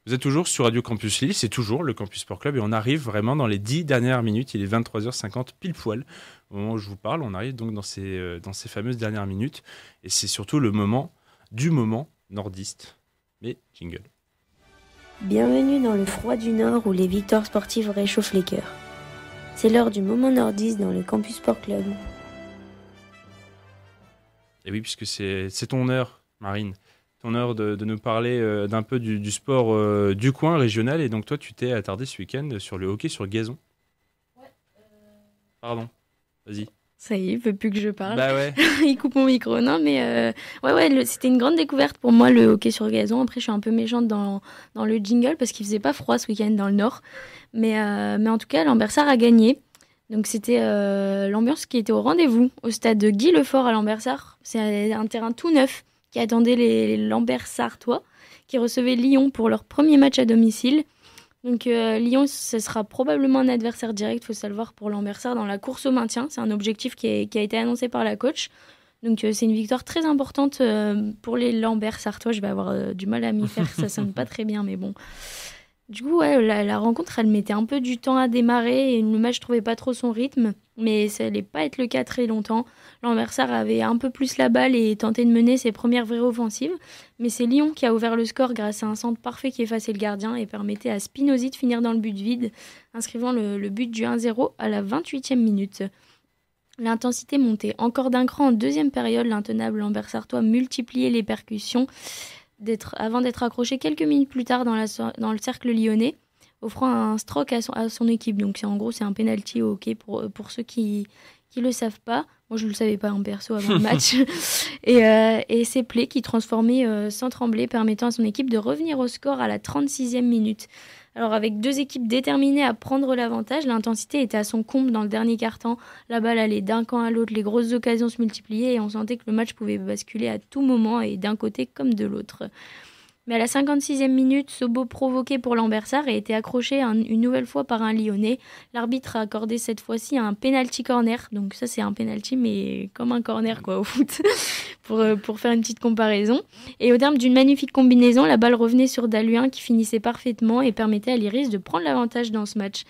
Vous êtes toujours sur Radio Campus Lille, c'est toujours le Campus Sport Club et on arrive vraiment dans les 10 dernières minutes. Il est 23h50 pile poil. Au moment où je vous parle, on arrive donc dans ces fameuses dernières minutes et c'est surtout le moment nordiste. Mais jingle. Bienvenue dans le froid du Nord où les victoires sportives réchauffent les cœurs. C'est l'heure du moment nordiste dans le Campus Sport Club. Et oui, puisque c'est ton heure, Marine. Ton heure de nous parler d'un peu du sport du coin régional. Et donc toi, tu t'es attardé ce week-end sur le hockey sur gazon. Ouais. Pardon, vas-y. Ça y est, il veut plus que je parle. Bah ouais. Il coupe mon micro. Non, mais c'était une grande découverte pour moi, le hockey sur gazon. Après, je suis un peu méchante dans le jingle parce qu'il faisait pas froid ce week-end dans le Nord. Mais en tout cas, Lambersart a gagné. Donc c'était l'ambiance qui était au rendez-vous au stade de Guy Lefort à Lambersart. C'est un terrain tout neuf qui attendait les Lambersartois qui recevaient Lyon pour leur premier match à domicile. Donc Lyon, ce sera probablement un adversaire direct, il faut savoir, pour Lambersart dans la course au maintien. C'est un objectif qui a été annoncé par la coach. Donc c'est une victoire très importante pour les Lambersartois. Je vais avoir du mal à m'y faire, ça sonne pas très bien, mais bon. Du coup, ouais, la rencontre, elle mettait un peu du temps à démarrer et le match ne trouvait pas trop son rythme, mais ça n'allait pas être le cas très longtemps. Lambersart avait un peu plus la balle et tentait de mener ses premières vraies offensives, mais c'est Lyon qui a ouvert le score grâce à un centre parfait qui effaçait le gardien et permettait à Spinozzi de finir dans le but vide, inscrivant le but du 1-0 à la 28e minute. L'intensité montait encore d'un cran en deuxième période, l'intenable Lambersartois multipliait les percussions avant d'être accroché quelques minutes plus tard dans le cercle lyonnais, offrant un stroke à son équipe. Donc c'est un penalty au hockey pour ceux qui le savent pas. Moi je le savais pas en perso avant le match. Et c'est Play qui transformait sans trembler, permettant à son équipe de revenir au score à la 36e minute. Alors avec deux équipes déterminées à prendre l'avantage, l'intensité était à son comble dans le dernier quart-temps. La balle allait d'un camp à l'autre, les grosses occasions se multipliaient et on sentait que le match pouvait basculer à tout moment et d'un côté comme de l'autre. Mais à la 56e minute, Sobo provoqué pour Lambersart et été accroché une nouvelle fois par un Lyonnais. L'arbitre a accordé cette fois-ci un penalty corner. Donc ça c'est un penalty mais comme un corner quoi au foot pour faire une petite comparaison. Et au terme d'une magnifique combinaison, la balle revenait sur Daluin qui finissait parfaitement et permettait à l'Iris de prendre l'avantage dans ce match.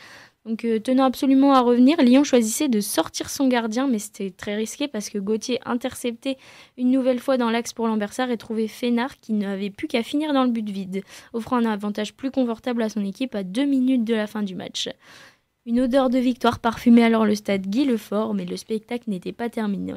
Donc tenant absolument à revenir, Lyon choisissait de sortir son gardien, mais c'était très risqué parce que Gauthier interceptait une nouvelle fois dans l'axe pour Lambersart et trouvait Fénard qui n'avait plus qu'à finir dans le but vide, offrant un avantage plus confortable à son équipe à 2 minutes de la fin du match. Une odeur de victoire parfumait alors le stade Guy Lefort, mais le spectacle n'était pas terminé.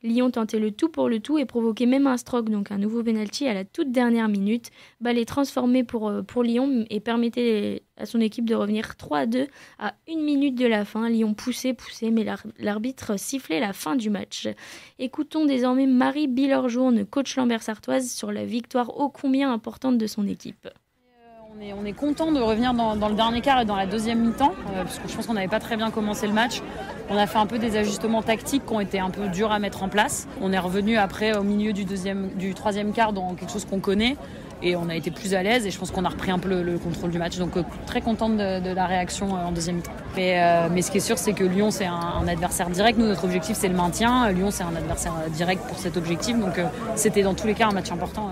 Lyon tentait le tout pour le tout et provoquait même un stroke, donc un nouveau penalty à la toute dernière minute. Balle est transformée pour Lyon et permettait à son équipe de revenir 3-2 à 1 minute de la fin. Lyon poussait, mais l'arbitre sifflait la fin du match. Écoutons désormais Marie Billerjourne, coach lambersartoise, sur la victoire ô combien importante de son équipe. On est content de revenir dans le dernier quart et dans la deuxième mi-temps, parce que je pense qu'on n'avait pas très bien commencé le match. On a fait un peu des ajustements tactiques qui ont été un peu durs à mettre en place. On est revenu après au milieu du troisième quart dans quelque chose qu'on connaît et on a été plus à l'aise et je pense qu'on a repris un peu le contrôle du match. Donc très contente de la réaction en deuxième mi-temps. Mais ce qui est sûr, c'est que Lyon, c'est un adversaire direct. Nous, notre objectif, c'est le maintien. Lyon, c'est un adversaire direct pour cet objectif. Donc c'était dans tous les cas un match important.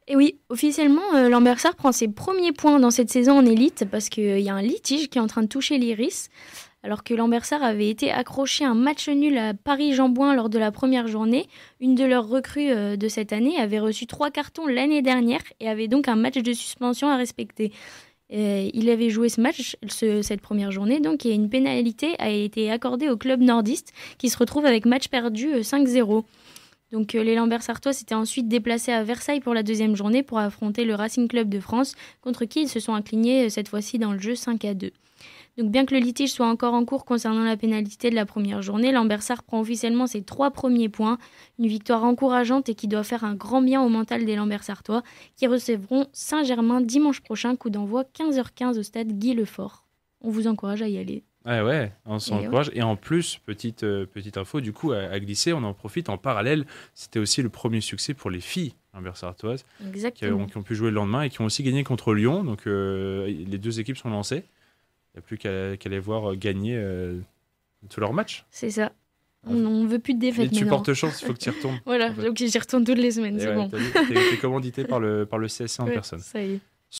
Et oui, officiellement, Lambersart prend ses premiers points dans cette saison en élite parce qu'il y a un litige qui est en train de toucher l'Iris. Alors que Lambersart avait été accroché à un match nul à Paris-Jean-Bouin lors de la première journée, une de leurs recrues de cette année avait reçu 3 cartons l'année dernière et avait donc un match de suspension à respecter. Il avait joué ce match, cette première journée, donc, et une pénalité a été accordée au club nordiste qui se retrouve avec match perdu 5-0. Donc les Lambersartois s'étaient ensuite déplacés à Versailles pour la deuxième journée pour affronter le Racing Club de France, contre qui ils se sont inclinés cette fois-ci dans le jeu 5-2. Donc bien que le litige soit encore en cours concernant la pénalité de la première journée, Lambersart prend officiellement ses 3 premiers points, une victoire encourageante et qui doit faire un grand bien au mental des Lambersartois, qui recevront Saint-Germain dimanche prochain, coup d'envoi 15h15 au stade Guy Lefort. On vous encourage à y aller. Ah ouais, on s'encourage. Et en plus, petite info, du coup, à glisser, on en profite en parallèle. C'était aussi le premier succès pour les filles lambersartoises qui ont pu jouer le lendemain et qui ont aussi gagné contre Lyon. Donc les deux équipes sont lancées. Il n'y a plus qu'à les voir gagner tous leurs matchs. C'est ça. On ne veut plus de défaites maintenant. Tu portes chance, il faut que tu y retournes. Voilà, en fait. Donc j'y retourne toutes les semaines, c'est bon. T'es commandité par le CSA en personne. Ça y est.